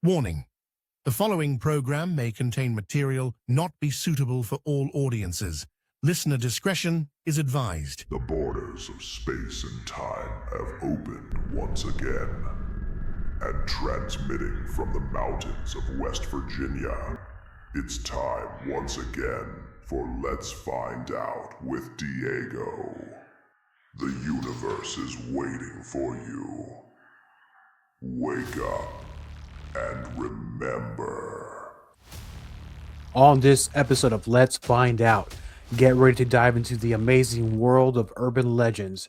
Warning: the following program may contain material not be suitable for all audiences. Listener discretion is advised. The borders of space and time have opened once again. And transmitting from the mountains of West Virginia, it's time once again for Let's Find Out with Diego. The universe is waiting for you. Wake up and remember. On this episode of Let's Find Out, get ready to dive into the amazing world of urban legends.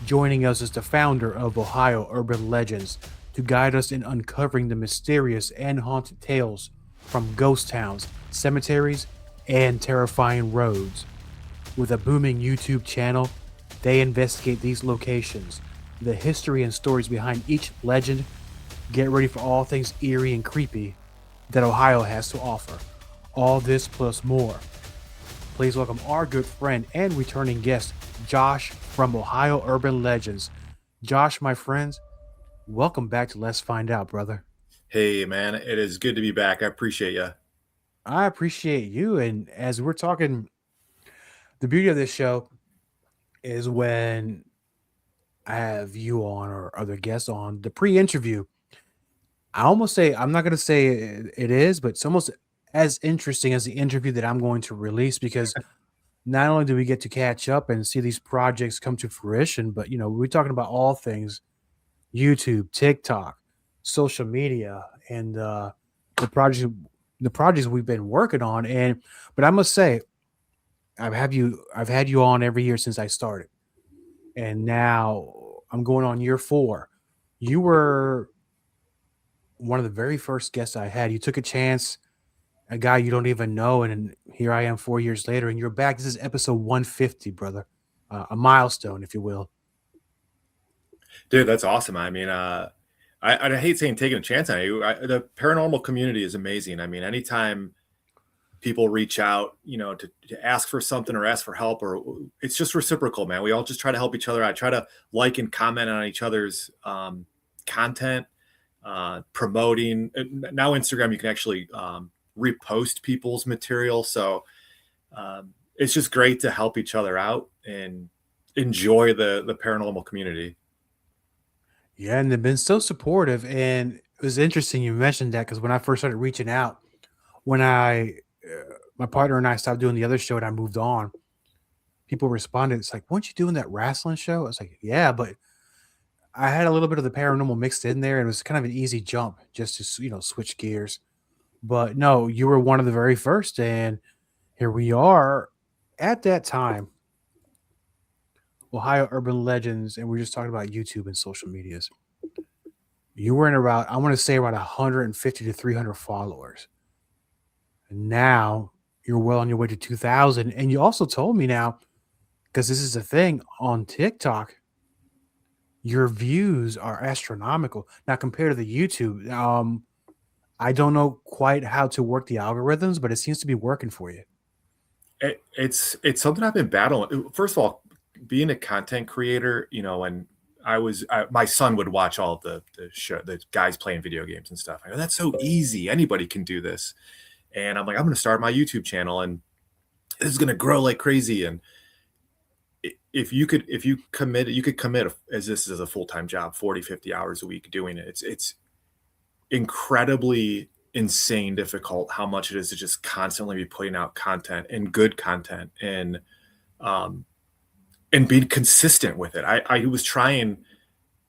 Joining us is the founder of Ohio Urban Legends to guide us in uncovering the mysterious and haunted tales from ghost towns, cemeteries, and terrifying roads. With a booming YouTube channel, they investigate these locations, the history and stories behind each legend. Get ready for all things eerie and creepy that Ohio has to offer. All this plus more. Please welcome our good friend and returning guest, Josh from Ohio Urban Legends. Josh, my friends, welcome back to Let's Find Out, brother. Hey, man, it is good to be back. I appreciate you. I appreciate you. And as we're talking, the beauty of this show is when I have you on or other guests on, the pre-interview, I almost say, I'm not going to say it is, but it's almost as interesting as the interview that I'm going to release, because not only do we get to catch up and see these projects come to fruition, but we're talking about all things YouTube, TikTok, social media, and the projects we've been working on. But I must say, I've had you on every year since I started, and now I'm going on year 4. You were one of the very first guests I had. You took a chance, a guy you don't even know, and here I am 4 years later, and you're back. This is episode 150, brother, a milestone, if you will. Dude, that's awesome. I mean, I hate saying taking a chance on you. The paranormal community is amazing. I mean, anytime people reach out, to ask for something or ask for help, or it's just reciprocal, man. We all just try to help each other. I try to like and comment on each other's content, promoting. Now Instagram, you can actually repost people's material. So it's just great to help each other out and enjoy the paranormal community. Yeah, and they've been so supportive. And it was interesting you mentioned that, because when I first started reaching out, when my partner and I stopped doing the other show and I moved on, people responded. It's like, weren't you doing that wrestling show? I was like, yeah, but I had a little bit of the paranormal mixed in there, and it was kind of an easy jump just to switch gears. But no, you were one of the very first, and here we are. At that time, Ohio Urban Legends, and we're just talking about YouTube and social medias. You were in about, I want to say, around 150 to 300 followers. And now you're well on your way to 2,000. And you also told me now, because this is a thing on TikTok, your views are astronomical. Now, compared to the YouTube, I don't know quite how to work the algorithms, but it seems to be working for you. It's something I've been battling. First of all, being a content creator, when my son would watch all of the guys playing video games and stuff. I go, that's so easy. Anybody can do this. And I'm like, I'm going to start my YouTube channel, and this is going to grow like crazy. And if you could commit as this is a full-time job, 40, 50 hours a week doing it. It's incredibly insane difficult how much it is to just constantly be putting out content, and good content, and being consistent with it. I was trying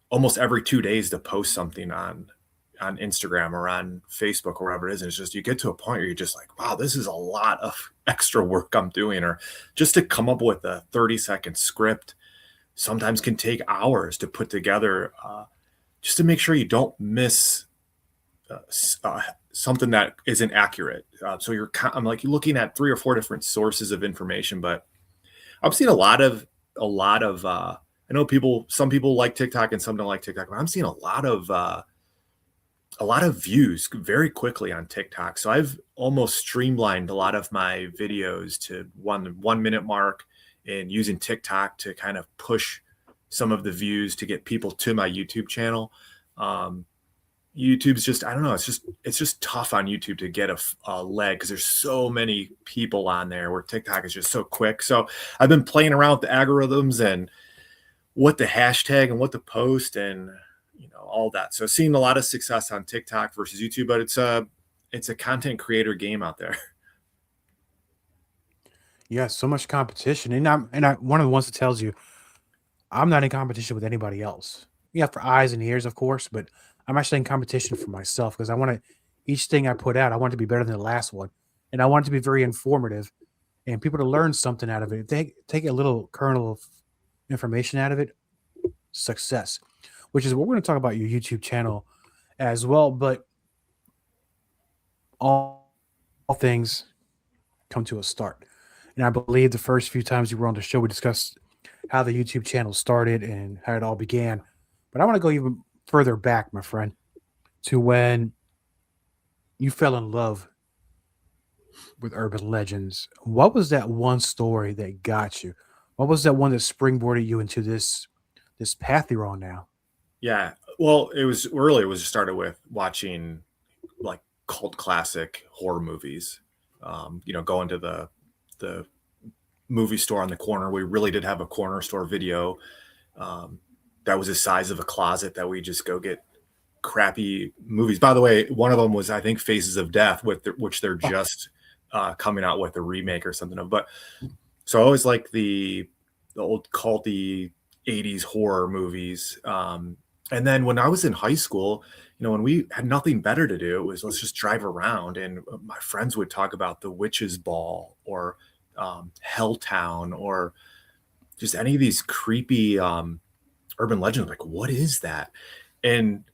almost every 2 days to post something on Instagram or on Facebook or wherever it is. And it's just, you get to a point where you're just like, wow, this is a lot of extra work I'm doing. Or just to come up with a 30-second script sometimes can take hours to put together, just to make sure you don't miss something that isn't accurate. So I'm like looking at 3 or 4 different sources of information, but I've seen a lot of I know some people like TikTok and some don't like TikTok, but I'm seeing a lot of views very quickly on TikTok. So I've almost streamlined a lot of my videos to 1 minute mark, and using TikTok to kind of push some of the views to get people to my YouTube channel. YouTube's just, I don't know, it's just tough on YouTube to get a leg because there's so many people on there, where TikTok is just so quick. So I've been playing around with the algorithms and what the hashtag and what the post and all that. So seeing a lot of success on TikTok versus YouTube, but it's a content creator game out there. Yeah, so much competition, and I'm one of the ones that tells you I'm not in competition with anybody else. Yeah, for eyes and ears, of course, but I'm actually in competition for myself because I want to each thing I put out, I want it to be better than the last one, and I want it to be very informative and people to learn something out of it. If they take a little kernel of information out of it, success. Which is what we're going to talk about your YouTube channel as well. But all things come to a start. And I believe the first few times you were on the show, we discussed how the YouTube channel started and how it all began. But I want to go even further back, my friend, to when you fell in love with urban legends. What was that one story that got you? What was that one that springboarded you into this path you're on now? Yeah. Well, it was early. It was started with watching like cult classic horror movies. Going to the movie store on the corner. We really did have a corner store video that was the size of a closet that we just go get crappy movies. By the way, one of them was, I think, Faces of Death, which they're just coming out with a remake or something of. But so I always like the old culty 80s horror movies. And then when I was in high school, when we had nothing better to do, it was let's just drive around. And my friends would talk about the Witch's Ball or Helltown or just any of these creepy urban legends. Like, what is that? And,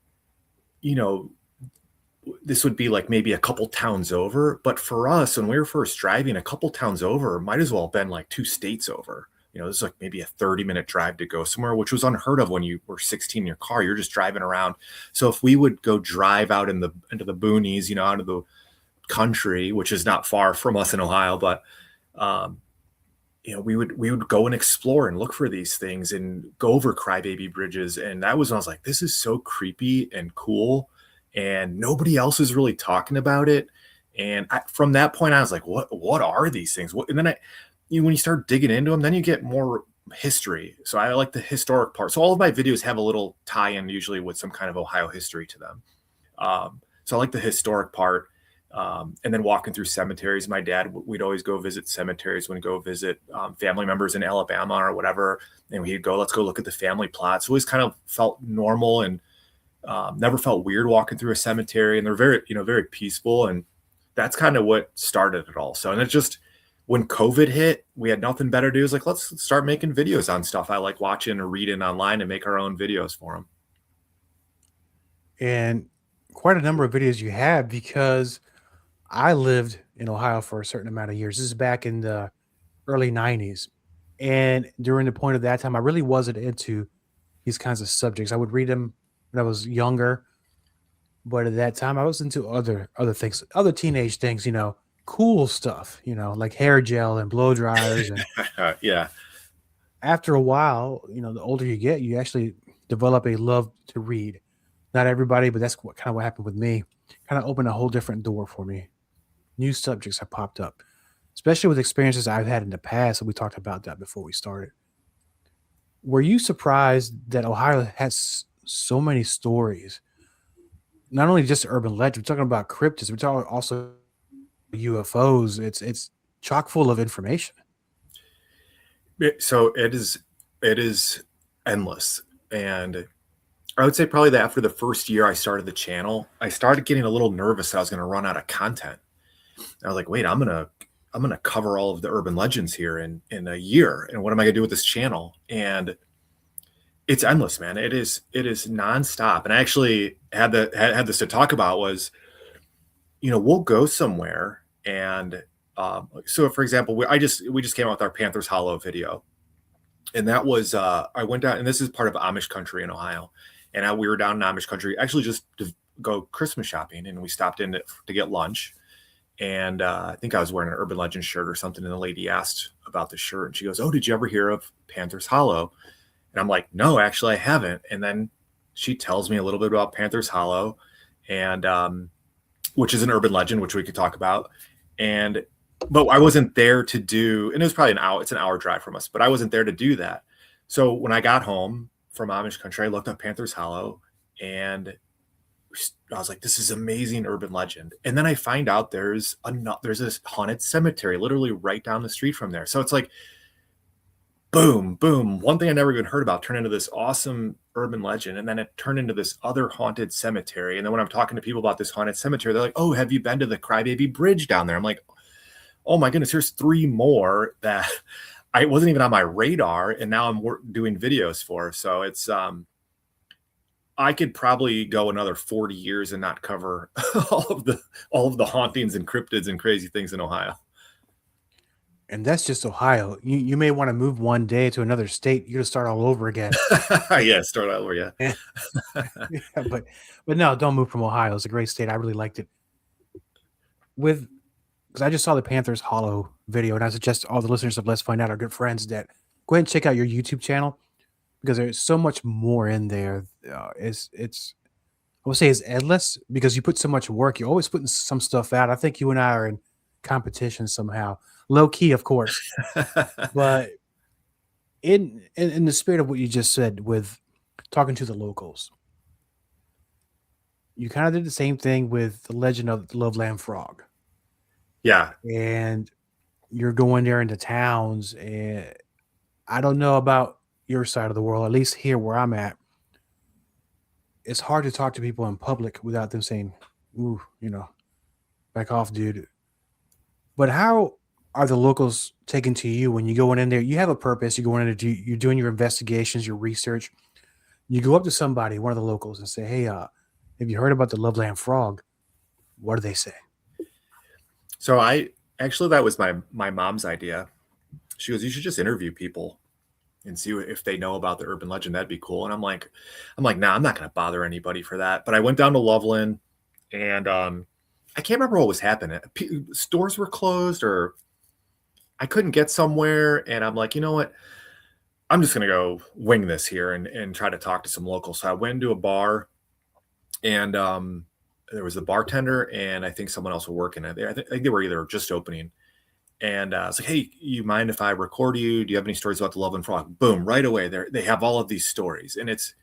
this would be like maybe a couple towns over. But for us, when we were first driving, a couple towns over might as well have been like 2 states over. This is like maybe a 30-minute drive to go somewhere, which was unheard of when you were 16 in your car. You're just driving around. So if we would go drive out into the boonies, out of the country, which is not far from us in Ohio, but we would go and explore and look for these things and go over crybaby bridges. And that was when I was like, this is so creepy and cool, and nobody else is really talking about it. And from that point, I was like, what are these things? And then when you start digging into them, then you get more history. So I like the historic part. So all of my videos have a little tie-in, usually with some kind of Ohio history to them. So I like the historic part. And then walking through cemeteries. My dad, we'd always go visit cemeteries when we go visit family members in Alabama or whatever. And we'd go, let's go look at the family plots. Always kind of felt normal and never felt weird walking through a cemetery. And they're very, very peaceful. And that's kind of what started it all. So, and it's just, when COVID hit, we had nothing better to do. It's like, let's start making videos on stuff I like watching or reading online and make our own videos for them. And quite a number of videos you have, because I lived in Ohio for a certain amount of years. This is back in the early 90s. And during the point of that time, I really wasn't into these kinds of subjects. I would read them when I was younger. But at that time, I was into other things, other teenage things, cool stuff, like hair gel and blow dryers. And Yeah. after a while, the older you get, you actually develop a love to read. Not everybody, but that's what happened with me. Kind of opened a whole different door for me. New subjects have popped up, especially with experiences I've had in the past. And we talked about that before we started. Were you surprised that Ohio has so many stories? Not only just urban legends, we're talking about cryptids, we're talking also UFOs. It's chock full of information. So it is endless. And I would say probably that after the first year I started the channel, I started getting a little nervous that I was going to run out of content. I was like, wait, I'm gonna cover all of the urban legends here in a year, and what am I gonna do with this channel? And it's endless, man. It is nonstop. And I actually had this to talk about was, we'll go somewhere, and so for example, we just came out with our Panthers Hollow video, and that was I went down, and this is part of Amish country in Ohio, and we were down in Amish country actually just to go Christmas shopping, and we stopped in to get lunch. And I think I was wearing an Urban Legend shirt or something. And the lady asked about the shirt. And she goes, oh, did you ever hear of Panthers Hollow? And I'm like, no, actually, I haven't. And then she tells me a little bit about Panthers Hollow. and which is an urban legend, which we could talk about. But I wasn't there to do, and it was probably an hour. It's an hour drive from us, but I wasn't there to do that. So when I got home from Amish country, I looked up Panthers Hollow, and I was like, "This is amazing urban legend." And then I find out there's this haunted cemetery literally right down the street from there. So it's like, boom, boom. One thing I never even heard about turned into this awesome urban legend, and then it turned into this other haunted cemetery. And then when I'm talking to people about this haunted cemetery, they're like, "Oh, have you been to the Crybaby Bridge down there?" I'm like, "Oh my goodness, here's 3 more that I wasn't even on my radar, and now I'm doing videos for." So it's I could probably go another 40 years and not cover all of the hauntings and cryptids and crazy things in Ohio. And that's just Ohio. You may want to move one day to another state. You're gonna start all over again. Yeah, start over, yeah. Yeah, but no, don't move from Ohio. It's a great state. I really liked it. Because I just saw the Panthers Hollow video, and I suggest all the listeners of Let's Find Out, our good friends, that go ahead and check out your YouTube channel because there's so much more in there. It's I would say it's endless because you put so much work. You're always putting some stuff out. I think you and I are in competition somehow, low key, of course, but in the spirit of what you just said with talking to the locals, you kind of did the same thing with the legend of the Loveland Frog. Yeah. And you're going there into towns, and I don't know about your side of the world, at least here where I'm at, it's hard to talk to people in public without them saying, "Ooh, back off, dude." But how are the locals taken to you when you go in there? You have a purpose. You go in there, you're doing your investigations, your research. You go up to somebody, one of the locals, and say, "Hey, have you heard about the Loveland Frog?" What do they say? So that was my mom's idea. She goes, "You should just interview people and see if they know about the urban legend. That'd be cool." And I'm like, "Nah, I'm not going to bother anybody for that." But I went down to Loveland, and I can't remember what was happening. Stores were closed, or I couldn't get somewhere. And I'm like, you know what? I'm just going to go wing this here and try to talk to some locals. So I went into a bar, and there was the bartender, and I think someone else was working it there. I think they were either just opening. And I was like, "Hey, you mind if I record you? Do you have any stories about the Loveland Frog?" Boom, right away. They have all of these stories, and it's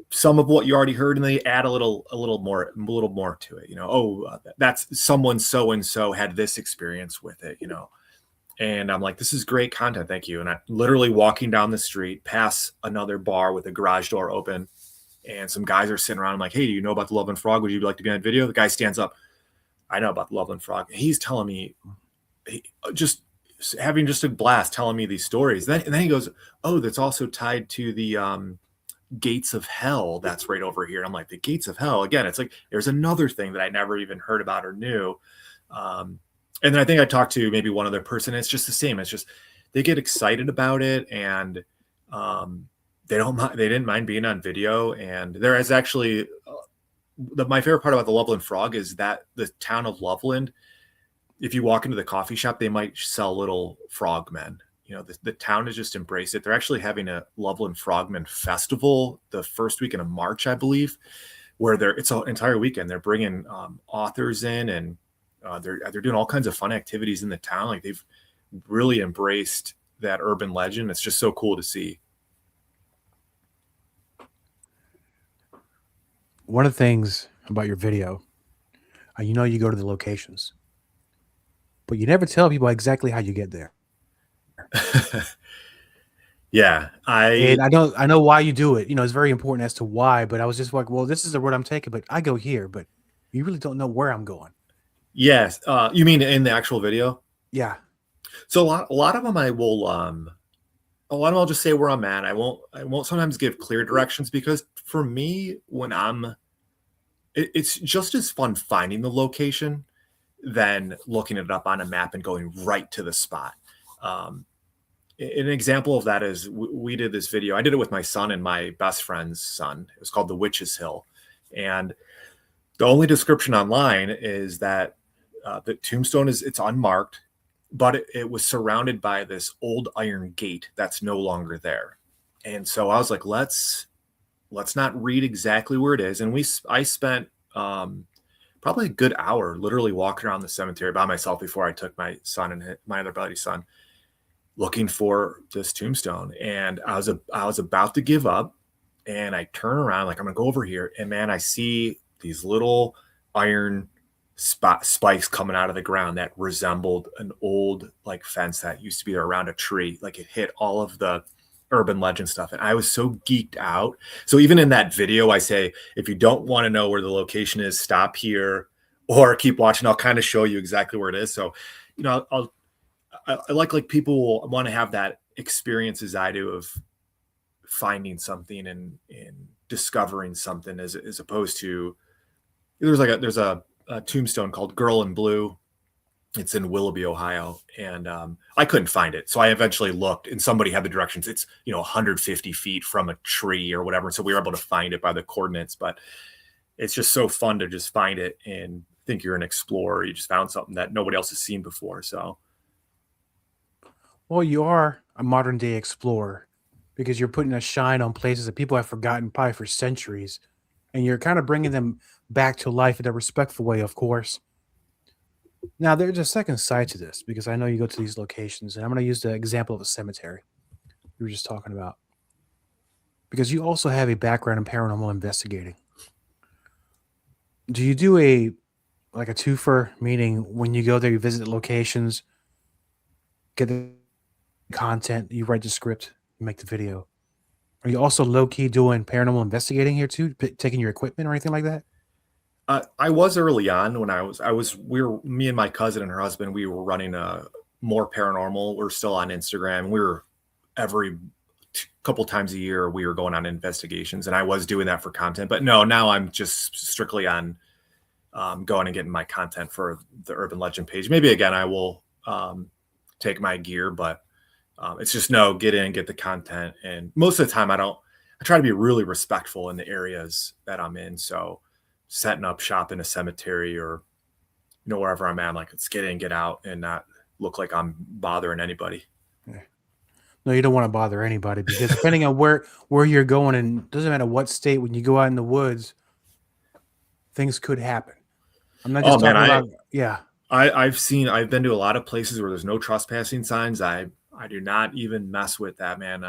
some of what you already heard, and they add a little more to it. That's someone so and so had this experience with it. And I'm like, "This is great content, thank you." And I'm literally walking down the street, past another bar with a garage door open, and some guys are sitting around. I'm like, "Hey, do you know about the Loveland Frog? Would you like to be on video?" The guy stands up. "I know about the Loveland Frog." He's telling me, just having just a blast telling me these stories. And then he goes, "Oh, that's also tied to the gates of hell that's right over here." And I'm like, "The gates of hell?" Again, it's like there's another thing that I never even heard about or knew. And then I think I talked to maybe one other person. It's just the same. It's just they get excited about it, and they didn't mind being on video. And there is actually my favorite part about the Loveland Frog is that the town of Loveland, if you walk into the coffee shop, they might sell little frogmen. The town has just embraced it. They're actually having a Loveland Frogman Festival the first weekend of March, I believe, where it's an entire weekend. They're bringing authors in, and they're doing all kinds of fun activities in the town. Like, they've really embraced that urban legend. It's just so cool to see. One of the things about your video, you go to the locations, but you never tell people exactly how you get there. Yeah, And I know why you do it. It's very important as to why, but I was just like, well, this is the road I'm taking, but I go here, but you really don't know where I'm going. Yes. You mean in the actual video? Yeah. So a lot of them I will a lot of them I'll just say where I'm at. I won't sometimes give clear directions, because for me, when it's just as fun finding the location than looking it up on a map and going right to the spot. An example of that is we did this video. I did it with my son and my best friend's son. It was called The Witch's Hill. And the only description online is that the tombstone it's unmarked, but it was surrounded by this old iron gate that's no longer there. And so I was like, let's let's not read exactly where it is. And I spent probably a good hour literally walking around the cemetery by myself before I took my son and my other buddy's son looking for this tombstone. And I was about to give up, and I turn around like I'm gonna go over here, and man, I see these little iron spikes coming out of the ground that resembled an old like fence that used to be there around a tree. Like it hit all of the urban legend stuff, and I was so geeked out. So even in that video, I say, if you don't want to know where the location is, stop here or keep watching. I'll kind of show you exactly where it is. So, you know, I like people will want to have that experience as I do of finding something and discovering something as opposed to there's a tombstone called Girl in Blue. It's in Willoughby, Ohio, and I couldn't find it. So I eventually looked, and somebody had the directions. It's 150 feet from a tree or whatever. So we were able to find it by the coordinates. But it's just so fun to just find it and think you're an explorer. You just found something that nobody else has seen before. So, Well, you are a modern day explorer because you're putting a shine on places that people have forgotten probably for centuries, and you're kind of bringing them back to life in a respectful way, of course. Now, there's a second side to this because I know you go to these locations, and I'm going to use the example of a cemetery we were just talking about because you also have a background in paranormal investigating. Do you do a like a twofer, meaning when you go there, you visit the locations, get the content, you write the script, you make the video? Are you also low key doing paranormal investigating here too, taking your equipment or anything like that? I was early on when we were me and my cousin and her husband. We were running a more paranormal. We're still on Instagram. We were every couple times a year we were going on investigations, and I was doing that for content. But no, now I'm just strictly on going and getting my content for the Urban Legend page. Maybe again I will take my gear, but it's just get in, get the content, and most of the time I try to be really respectful in the areas that I'm in. So setting up shop in a cemetery or wherever I'm at, like let's get in, get out, and not look like I'm bothering anybody. Yeah. No, you don't want to bother anybody because depending on where you're going, and it doesn't matter what state, when you go out in the woods, things could happen. I'm not just talking about I've been to a lot of places where there's no trespassing signs. I do not even mess with that, man.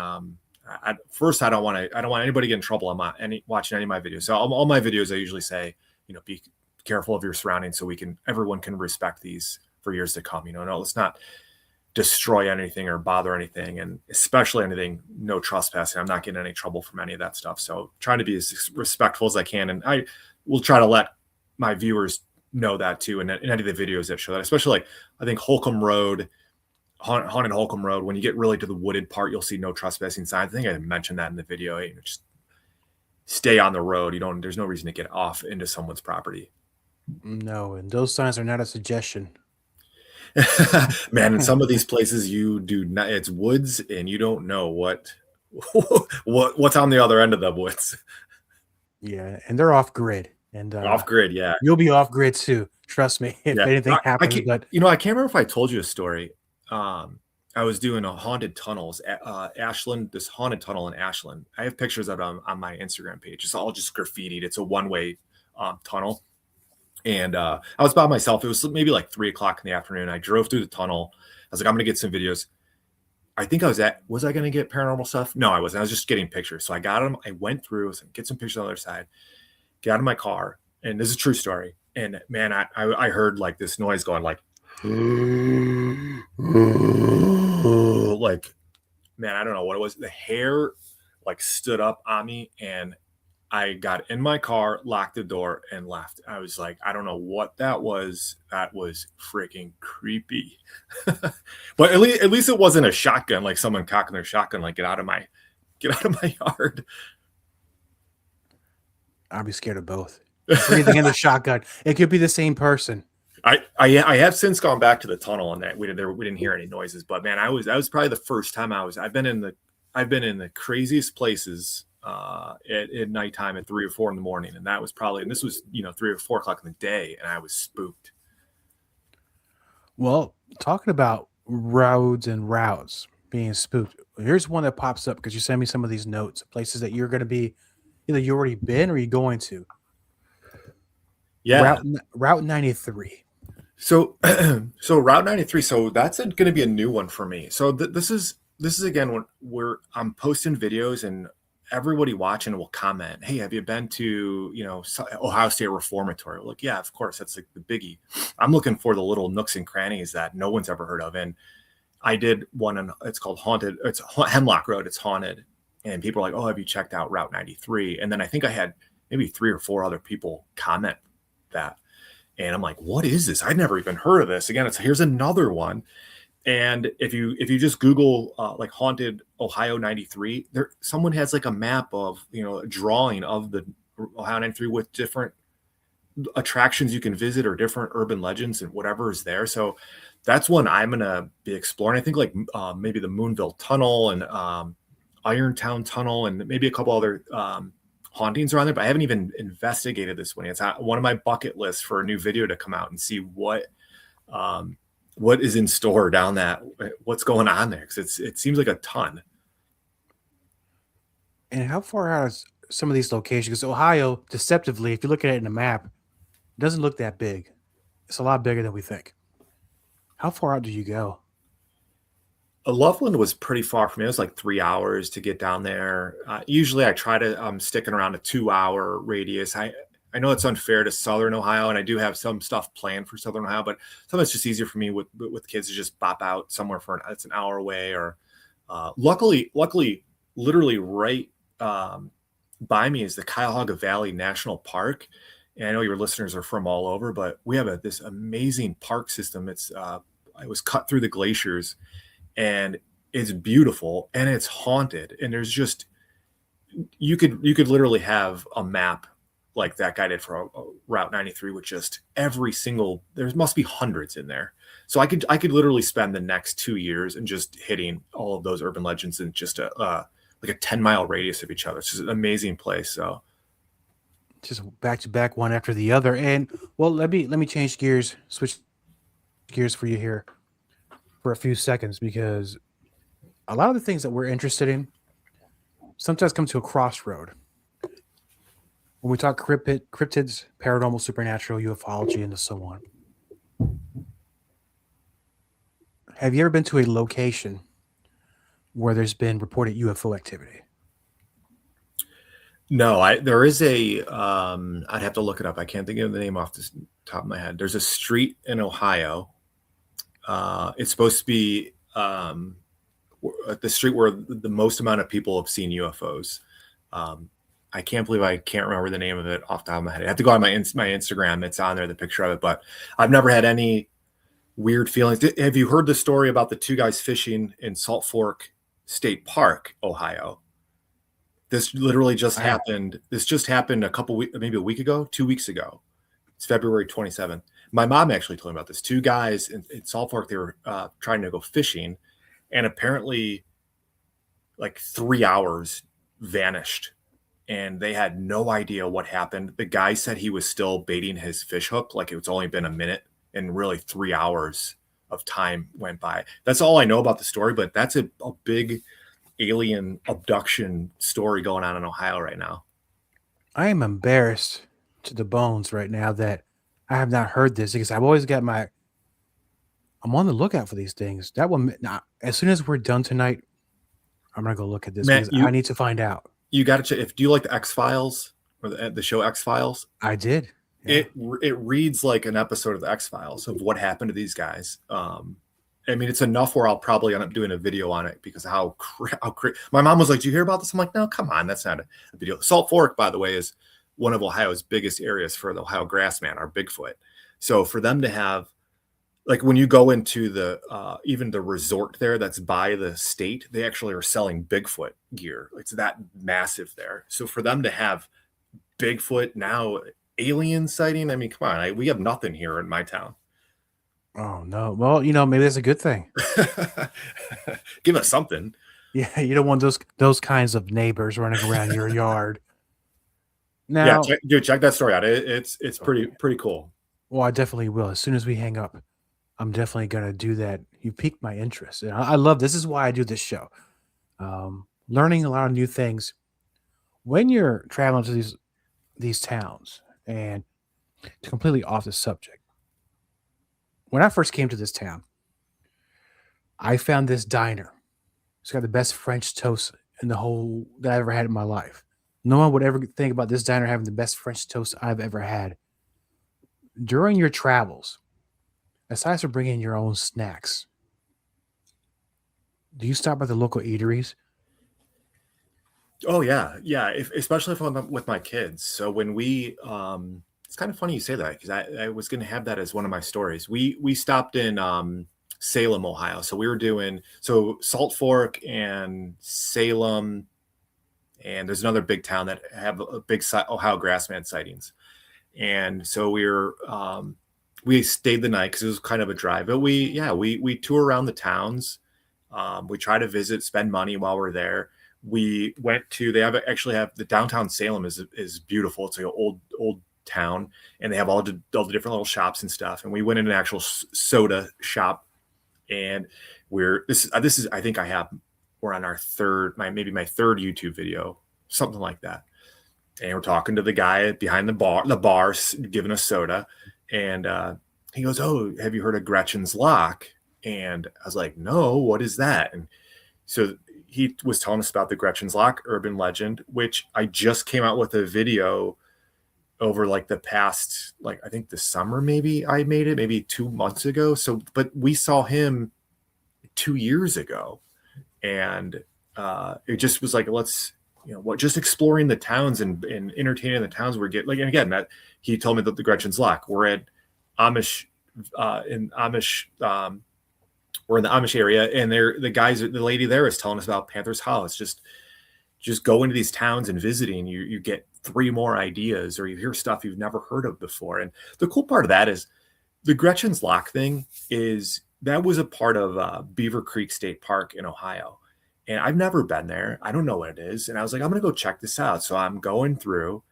First, I don't want anybody to get in trouble. I'm watching any of my videos. So all my videos, I usually say, be careful of your surroundings so everyone can respect these for years to come. No, let's not destroy anything or bother anything, and especially anything, no trespassing. I'm not getting any trouble from any of that stuff. So trying to be as respectful as I can. And I will try to let my viewers know that too. And in any of the videos that show that, especially like, I think Holcomb Road, Haunted Holcomb Road, when you get really to the wooded part, you'll see no trespassing signs. I think I mentioned that in the video. Just stay on the road. There's no reason to get off into someone's property. No, and those signs are not a suggestion. Man, in some of these places you do not, it's woods and you don't know what's on the other end of the woods. Yeah, and they're off grid. And off grid, yeah. You'll be off grid too. Trust me, if anything happens. But I can't remember if I told you a story. I was doing a haunted tunnels at Ashland, this haunted tunnel in Ashland. I have pictures of it on my Instagram page. It's all just graffitied. It's a one-way tunnel. And I was by myself. It was maybe like 3:00 in the afternoon. I drove through the tunnel. I was like, I'm going to get some videos. I think was I going to get paranormal stuff? No, I wasn't. I was just getting pictures. So I got them. I went through, I was like, get some pictures on the other side, get out of my car. And this is a true story. And man, I heard like this noise going like, like, man, I don't know what it was. The hair like stood up on me, and I got in my car, locked the door, and left. I was like, I don't know what that was. That was freaking creepy. But at least it wasn't a shotgun, like someone cocking their shotgun, like get out of my yard. I'd be scared of both. Breathing in the shotgun. It could be the same person. I have since gone back to the tunnel, and that we didn't hear any noises. But man, that was probably the first time I've been in the craziest places at nighttime at 3 or 4 in the morning, and that was probably, and this was 3 or 4 o'clock in the day, and I was spooked. Well, talking about roads and routes being spooked, here's one that pops up because you sent me some of these notes, places that you're going to be either you already been or you're going to. Yeah. Route 93. So, so Route 93. So that's going to be a new one for me. So this is again when I'm posting videos and everybody watching will comment, "Hey, have you been to Ohio State Reformatory?" Like, yeah, of course. That's like the biggie. I'm looking for the little nooks and crannies that no one's ever heard of. And I did one, and it's called Haunted. It's Hemlock Road. It's haunted, and people are like, "Oh, have you checked out Route 93?" And then I think I had maybe 3 or 4 other people comment that. And I'm like, what is this? I'd never even heard of this. Again, here's another one. And if you just Google like haunted Ohio 93, someone has like a map of, a drawing of the Ohio 93 with different attractions you can visit or different urban legends and whatever is there. So that's one I'm going to be exploring. I think like maybe the Moonville Tunnel and Irontown Tunnel and maybe a couple other hauntings are on there, but I haven't even investigated this one. It's one of my bucket lists for a new video to come out and see what is in store down what's going on there. Cause it seems like a ton. And how far out is some of these locations? Because Ohio, deceptively, if you look at it in a map, it doesn't look that big. It's a lot bigger than we think. How far out do you go? Loveland was pretty far from me. It was like 3 hours to get down there. Usually I try to sticking around a 2-hour radius. I know it's unfair to Southern Ohio, and I do have some stuff planned for Southern Ohio, but sometimes it's just easier for me with kids to just bop out somewhere it's an hour away. Or luckily, literally right by me is the Cuyahoga Valley National Park. And I know your listeners are from all over, but we have this amazing park system. It was cut through the glaciers. And it's beautiful and it's haunted. And there's just, you could literally have a map like that guy did for Route 93 with just every single, there must be hundreds in there. So I could literally spend the next 2 years and just hitting all of those urban legends in just like a 10-mile radius of each other. It's just an amazing place. So just back to back, one after the other. And well, let me change gears, switch gears for you here for a few seconds, because a lot of the things that we're interested in sometimes come to a crossroad. When we talk cryptids, paranormal, supernatural, ufology, and so on. Have you ever been to a location where there's been reported UFO activity? No, there is I'd have to look it up. I can't think of the name off the top of my head. There's a street in Ohio. It's supposed to be the street where the most amount of people have seen UFOs. I can't believe I can't remember the name of it off the top of my head. I have to go on my Instagram. It's on there, the picture of it. But I've never had any weird feelings. Have you heard the story about the 2 guys fishing in Salt Fork State Park, Ohio? This literally just happened. This just happened maybe a week ago, 2 weeks ago. It's February 27th. My mom actually told me about this. 2 guys in Salt Fork, they were trying to go fishing, and apparently like 3 hours vanished, and they had no idea what happened. The guy said he was still baiting his fish hook, like it's only been a minute, and really 3 hours of time went by. That's all I know about the story, but that's a big alien abduction story going on in Ohio right now. I am embarrassed to the bones right now that I have not heard this, because I've always got I'm on the lookout for these things. That one, as soon as we're done tonight, I'm gonna go look at this, because I need to find out. You got to check. Do you like the X-Files or the show X-Files? I did. Yeah. It reads like an episode of the X-Files of what happened to these guys. I mean, it's enough where I'll probably end up doing a video on it, because how my mom was like, "Do you hear about this?" I'm like, "No, come on, that's not a video." Salt Fork, by the way, is one of Ohio's biggest areas for the Ohio grassman, our Bigfoot. So for them to have, like, when you go into the even the resort there that's by the state, they actually are selling Bigfoot gear. It's that massive there. So for them to have Bigfoot now, alien sighting, I mean, come on, we have nothing here in my town. Oh no. Well, maybe that's a good thing. Give us something. Yeah, you don't want those kinds of neighbors running around your yard. Now, yeah, check that story out. It's pretty cool. Well, I definitely will. As soon as we hang up, I'm definitely gonna do that. You piqued my interest, and I love this. Is why I do this show. Learning a lot of new things. when you're traveling to these towns, and completely off the subject, when I first came to this town, I found this diner. It's got the best French toast in the whole that I ever had in my life. No one would ever think about this diner having the best French toast I've ever had. During your travels, aside from bringing your own snacks, do you stop at the local eateries? Oh yeah, yeah. Especially if I'm with my kids. So when it's kind of funny you say that because I was going to have that as one of my stories. We stopped in Salem, Ohio. So we were doing Salt Fork and Salem, and there's another big town that have a big Ohio grassman sightings. And so we stayed the night because it was kind of a drive. But we tour around the towns. We try to visit, spend money while we're there. We went to actually have the downtown Salem is beautiful. It's like an old town, and they have all the different little shops and stuff. And we went in an actual soda shop, and this is I think we're on our maybe my third YouTube video, something like that. And we're talking to the guy behind the bar giving us soda, and he goes, "Oh, have you heard of Gretchen's Lock?" And I was like, "No, what is that?" And so he was telling us about the Gretchen's Lock urban legend, which I just came out with a video over like the past, like I think the summer, maybe I made it maybe 2 months ago. So, but we saw him 2 years ago, and it just was like, let's, just exploring the towns and entertaining the towns we're getting. Like, and again, that he told me that the Gretchen's Lock, we're at Amish, in Amish, we're in the Amish area, and the lady there is telling us about Panther's Hollow. It's just go into these towns and visiting, you get 3 more ideas, or you hear stuff you've never heard of before. And the cool part of that is the Gretchen's Lock thing that was a part of Beaver Creek State Park in Ohio. And I've never been there. I don't know what it is. And I was like, I'm going to go check this out. So I'm going through,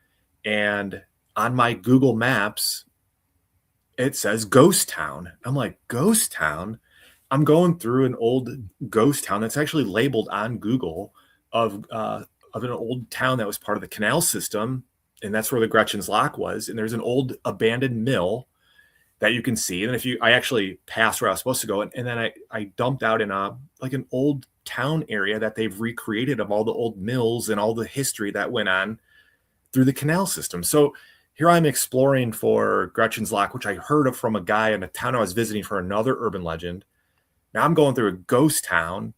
and on my Google Maps, it says Ghost Town. I'm like, Ghost Town? I'm going through an old ghost town that's actually labeled on Google of an old town that was part of the canal system, and that's where the Gretchen's Lock was. And there's an old abandoned mill that you can see. And I actually passed where I was supposed to go, and then I dumped out in an old town area that they've recreated of all the old mills and all the history that went on through the canal system. So here I'm exploring for Gretchen's Lock, which I heard of from a guy in a town I was visiting for another urban legend. Now I'm going through a ghost town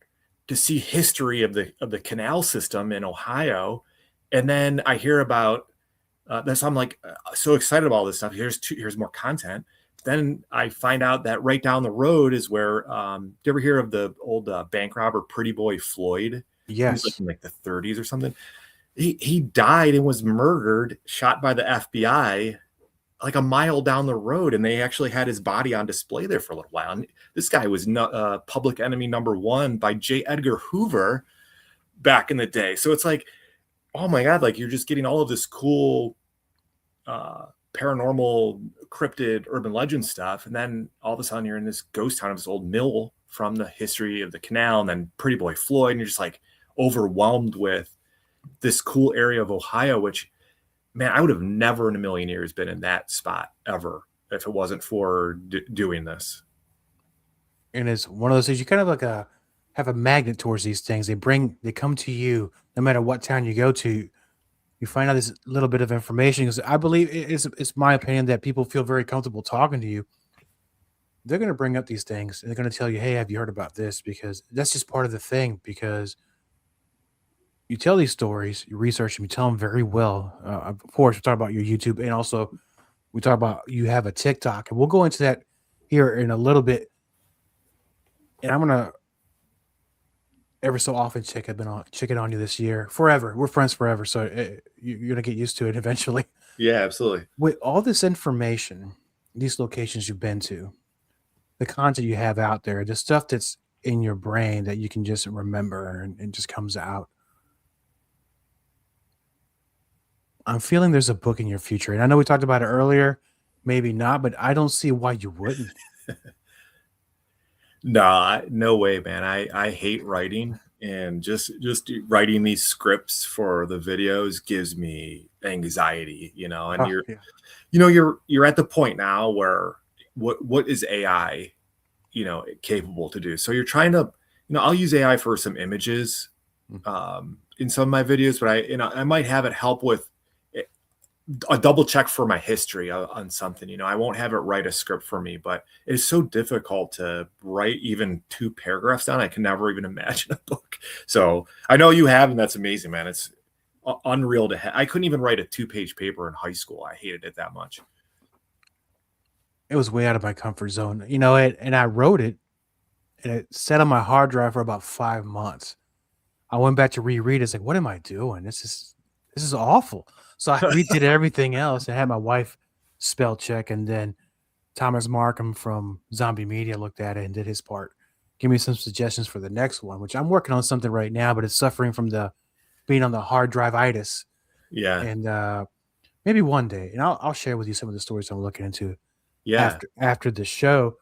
to see history of the canal system in Ohio. And then I hear about this. I'm like, so excited about all this stuff. Here's more content. Then I find out that right down the road is where, do you ever hear of the old bank robber, Pretty Boy Floyd? Yes. He was like in the 30s or something. He died and was murdered, shot by the FBI like a mile down the road, and they actually had his body on display there for a little while. And this guy was public enemy number 1 by J. Edgar Hoover back in the day. So it's like, oh my God, like you're just getting all of this cool paranormal, cryptid, urban legend stuff. And then all of a sudden you're in this ghost town of this old mill from the history of the canal, and then Pretty Boy Floyd, and you're just like overwhelmed with this cool area of Ohio, which, man, I would have never in a million years been in that spot ever if it wasn't for doing this. And it's one of those things you kind of like have a magnet towards these things. They come to you no matter what town you go to. You find out this little bit of information, because I believe it's my opinion that people feel very comfortable talking to you. They're going to bring up these things, and they're going to tell you, "Hey, have you heard about this?" Because that's just part of the thing. Because you tell these stories, you research them, you tell them very well. Of course, we talk about your YouTube, and also we talk about you have a TikTok, and we'll go into that here in a little bit. And I'm gonna ever so often check it on you this year forever. We're friends forever, so you're gonna get used to it eventually. Yeah, absolutely. With all this information, these locations you've been to, the content you have out there, the stuff that's in your brain that you can just remember and just comes out. I'm feeling there's a book in your future, and I know we talked about it earlier, maybe not, but I don't see why you wouldn't. No way, man. I hate writing. and just writing these scripts for the videos gives me anxiety, you know. And Oh, yeah. you're at the point now where what is AI, you know, capable to do? So you're trying to, you know, I'll use AI for some images in some of my videos, but I might have it help with a double check for my history on something. You know, I won't have it write a script for me, but it's so difficult to write even 2 paragraphs down. I can never even imagine a book. So I know you have, and that's amazing, man. It's unreal to I couldn't even write a 2-page paper in high school. I hated it that much. It was way out of my comfort zone, you know. And I wrote it, and it sat on my hard drive for about 5 months. I went back to reread it. It's like, what am I doing? This is awful. So I redid everything else. I had my wife spell check, and then Thomas Markham from Zombie Media looked at it and did his part. Give me some suggestions for the next one, which I'm working on something right now, but it's suffering from the being on the hard drive itis. Yeah. And maybe one day, and I'll share with you some of the stories I'm looking into Yeah. after the show.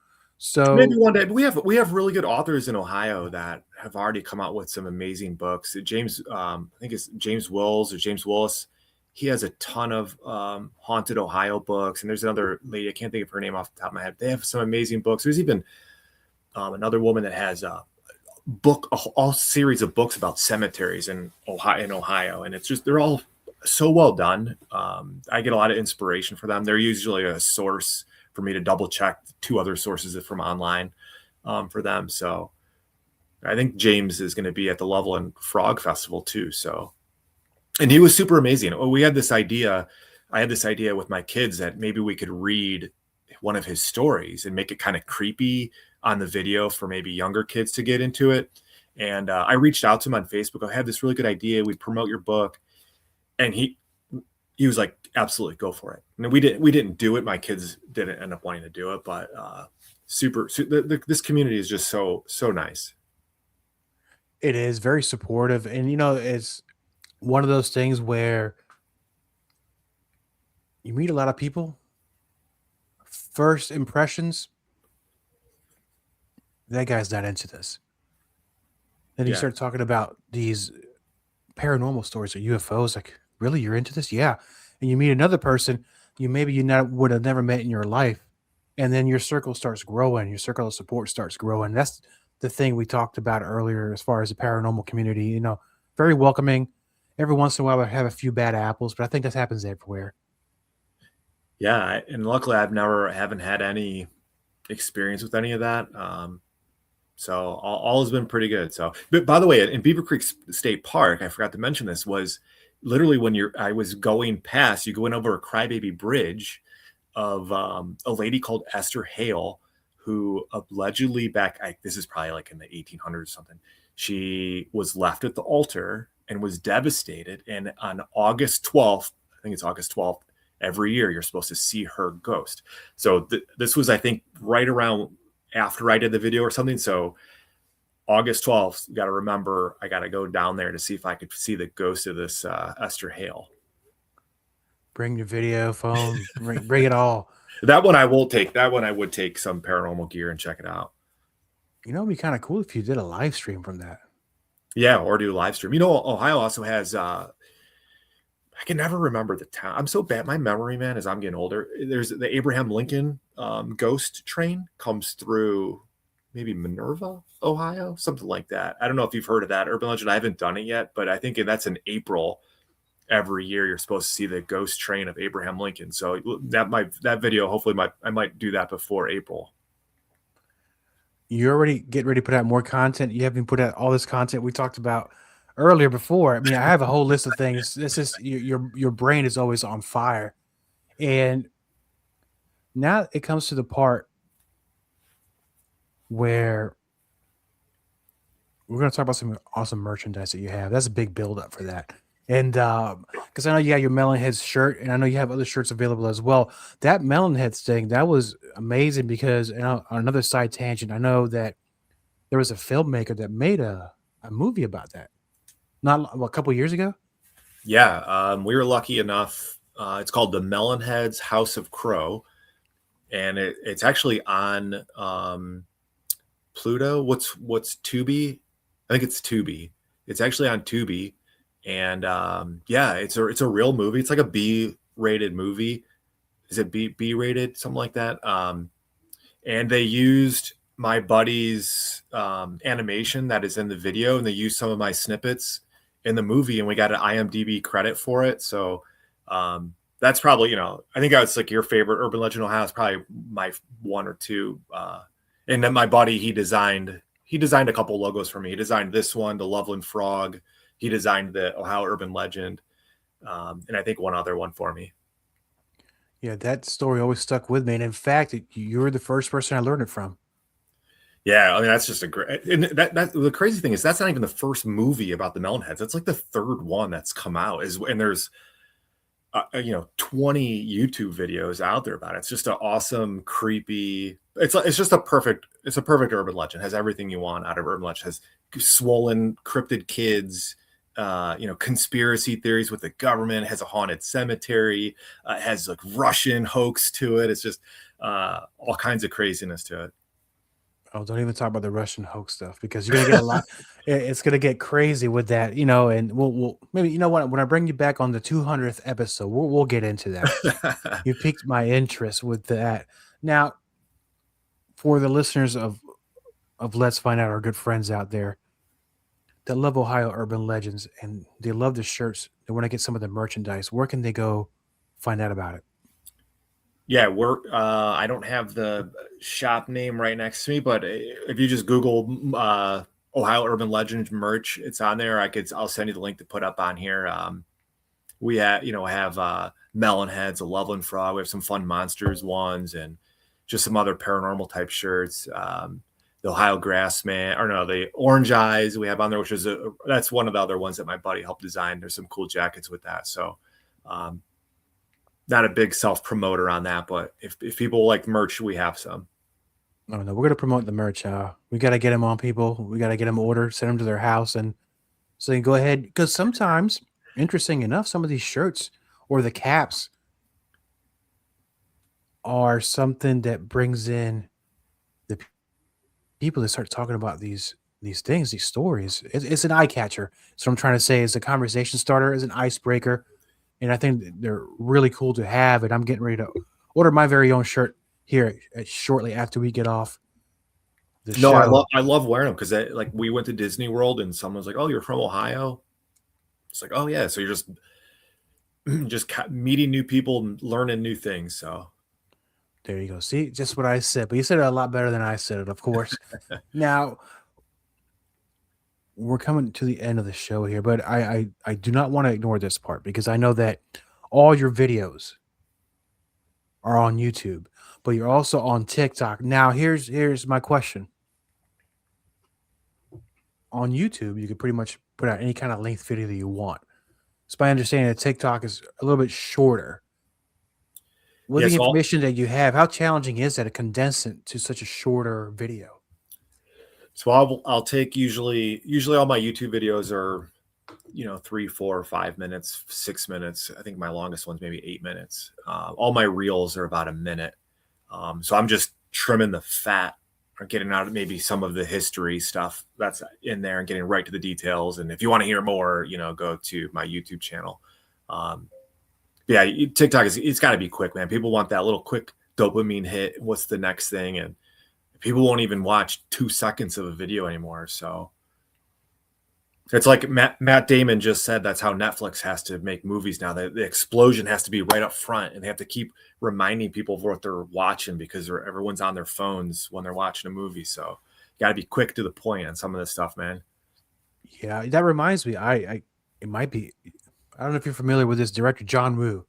Maybe So one day. But we have really good authors in Ohio that have already come out with some amazing books. James, I think it's James Wills or James Willis. He has a ton of haunted Ohio books, and there's another lady, I can't think of her name off the top of my head. They have some amazing books. There's even another woman that has a all series of books about cemeteries in Ohio, and it's just they're all so well done. I get a lot of inspiration for them. They're usually a source for me to double check 2 other sources from online for them. So I think James is going to be at the Level and Frog Festival too. So, and he was super amazing. We had this idea. I had this idea with my kids that maybe we could read one of his stories and make it kind of creepy on the video for maybe younger kids to get into it. And I reached out to him on Facebook. I had this really good idea. We'd promote your book. And he was like, absolutely, go for it. And we didn't do it. My kids didn't end up wanting to do it, but this community is just so nice. it is very supportive, and you know, it's one of those things where you meet a lot of people. First impressions, that guy's not into this. Then you Yeah. start talking about these paranormal stories or UFOs. Like, really, you're into this? Yeah. And you meet another person you not would have never met in your life, and then your circle starts growing. Your circle of support starts growing. That's the thing we talked about earlier as far as the paranormal community. You know, very welcoming. Every once in a while, we have a few bad apples, but I think this happens everywhere. Yeah. And luckily haven't had any experience with any of that. So all has been pretty good. So, but by the way, in Beaver Creek State Park, I forgot to mention this, was literally when I was going past, you going over a Crybaby Bridge of a lady called Esther Hale, who allegedly this is probably like in the 1800s or something. She was left at the altar and was devastated. And on August 12th, I think it's August 12th, every year you're supposed to see her ghost. So this was, I think, right around after I did the video or something. So August 12th, you got to remember, I got to go down there to see if I could see the ghost of this Esther Hale. Bring your video phone, bring it all. That one I will take. That one I would take some paranormal gear and check it out. You know, it'd be kind of cool if you did a live stream from that. Yeah, or do a live stream. You know, Ohio also has I can never remember the town. I'm so bad. My memory, man, as I'm getting older. There's the Abraham Lincoln ghost train comes through maybe Minerva, Ohio, something like that. I don't know if you've heard of that urban legend. I haven't done it yet, but I think that's in April. Every year you're supposed to see the ghost train of Abraham Lincoln. So that video, hopefully I might do that before April. You're already getting ready to put out more content. You haven't put out all this content we talked about earlier before. I mean, I have a whole list of things. This is your brain is always on fire. And now it comes to the part where we're going to talk about some awesome merchandise that you have. That's a big build up for that. And because I know you got your Melonheads shirt, and I know you have other shirts available as well. That Melonheads thing, that was amazing because, and on another side tangent, I know that there was a filmmaker that made a movie about that. Not a couple years ago. Yeah, we were lucky enough. It's called The Melonheads House of Crow, and it's actually on Pluto. What's Tubi? I think it's Tubi. It's actually on Tubi, and yeah, it's a real movie. It's like a B-rated movie. Is it B-rated, something like that? And they used my buddy's animation that is in the video, and they used some of my snippets in the movie, and we got an IMDb credit for it. So that's probably, I think that's like your favorite urban legend Ohio. It's probably my one or two. And then my buddy, he designed a couple logos for me. He designed this one, the Loveland Frog. He designed the Ohio Urban Legend, and I think one other one for me. Yeah, that story always stuck with me. And in fact, you're the first person I learned it from. Yeah, I mean, that's just a great. And that the crazy thing is that's not even the first movie about the Melonheads. That's like the third one that's come out. And there's 20 YouTube videos out there about it. It's just an awesome, creepy. It's a perfect urban legend. It has everything you want out of urban legend. It has swollen cryptid kids. Conspiracy theories with the government. It has a haunted cemetery. It has like Russian hoax to it. It's just all kinds of craziness to it. Oh, don't even talk about the Russian hoax stuff because you're gonna get a lot. It's gonna get crazy with that, and we'll maybe what, when I bring you back on the 200th episode, we'll get into that. You piqued my interest with that. Now, for the listeners of Let's Find Out, our good friends out there that love Ohio urban legends and they love the shirts, they want to get some of the merchandise. Where can they go find out about it? Yeah, I don't have the shop name right next to me, but if you just Google Ohio Urban Legends merch, it's on there. I'll send you the link to put up on here. We have Melonheads, a Loveland Frog. We have some fun monsters ones and just some other paranormal type shirts. The Ohio Grassman, or no, the Orange Eyes we have on there, which is that's one of the other ones that my buddy helped design. There's some cool jackets with that. So not a big self-promoter on that, but if people like merch, we have some. Oh no, we're gonna promote the merch. We gotta get them on people. We gotta get them ordered, send them to their house, and so you can go ahead. Because sometimes, interesting enough, some of these shirts or the caps are something that brings in the people that start talking about these things, these stories. It's an eye catcher. So I'm trying to say is a conversation starter, is an icebreaker, and I think they're really cool to have. And I'm getting ready to order my very own shirt here shortly after we get off the show. I love wearing them because like we went to Disney World and someone was like, "Oh, you're from Ohio." It's like, "Oh yeah," so you're just meeting new people and learning new things. So there you go. See, just what I said, but you said it a lot better than I said it, of course. Now we're coming to the end of the show here, but I do not want to ignore this part because I know that all your videos are on YouTube, but you're also on TikTok. Now, here's my question. On YouTube, you can pretty much put out any kind of length video that you want. It's my understanding that TikTok is a little bit shorter. With the information that you have, how challenging is that to condense it to such a shorter video? So I'll take usually all my YouTube videos are 3, 4, 5 minutes, 6 minutes. I think my longest one's maybe 8 minutes. All my reels are about a minute. So I'm just trimming the fat or getting out maybe some of the history stuff that's in there and getting right to the details. And if you want to hear more, go to my YouTube channel. Yeah, TikTok it's got to be quick, man. People want that little quick dopamine hit. What's the next thing? And people won't even watch 2 seconds of a video anymore. So it's like Matt Damon just said, that's how Netflix has to make movies now. The explosion has to be right up front, and they have to keep reminding people of what they're watching because everyone's on their phones when they're watching a movie. So you got to be quick to the point on some of this stuff, man. Yeah, that reminds me. It might be. I don't know if you're familiar with this director, John Woo.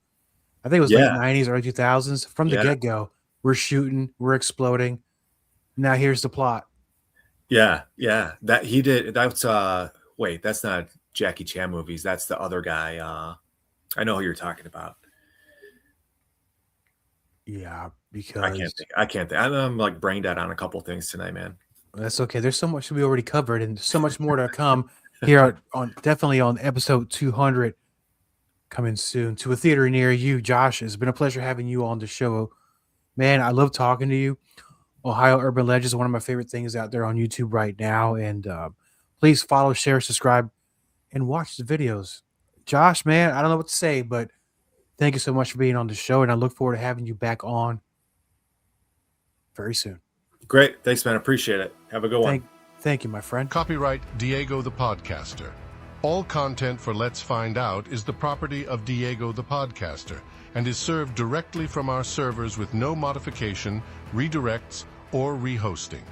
I think it was late 90s, early 2000s. From the get-go, we're shooting, we're exploding. Now here's the plot. Yeah. That he did. That's wait, that's not Jackie Chan movies. That's the other guy. I know who you're talking about. Yeah, because I can't think. I'm like brain dead on a couple things tonight, man. That's okay. There's so much we already covered, and so much more to come here definitely on episode 200. Coming soon to a theater near you. Josh, it's been a pleasure having you on the show. Man, I love talking to you. Ohio Urban Legends is one of my favorite things out there on YouTube right now. And Please follow, share, subscribe, and watch the videos. Josh, man, I don't know what to say, but thank you so much for being on the show, and I look forward to having you back on very soon. Great. Thanks, man. Appreciate it. Have a good one. Thank you, my friend. Copyright Diego the Podcaster. All content for Let's Find Out is the property of Diego the Podcaster and is served directly from our servers with no modification, redirects, or rehosting.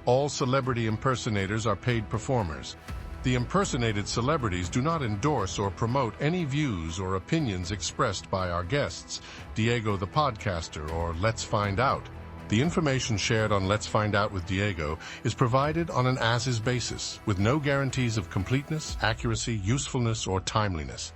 All celebrity impersonators are paid performers. The impersonated celebrities do not endorse or promote any views or opinions expressed by our guests, Diego the Podcaster, or Let's Find Out. The information shared on Let's Find Out with Diego is provided on an as-is basis, with no guarantees of completeness, accuracy, usefulness, or timeliness.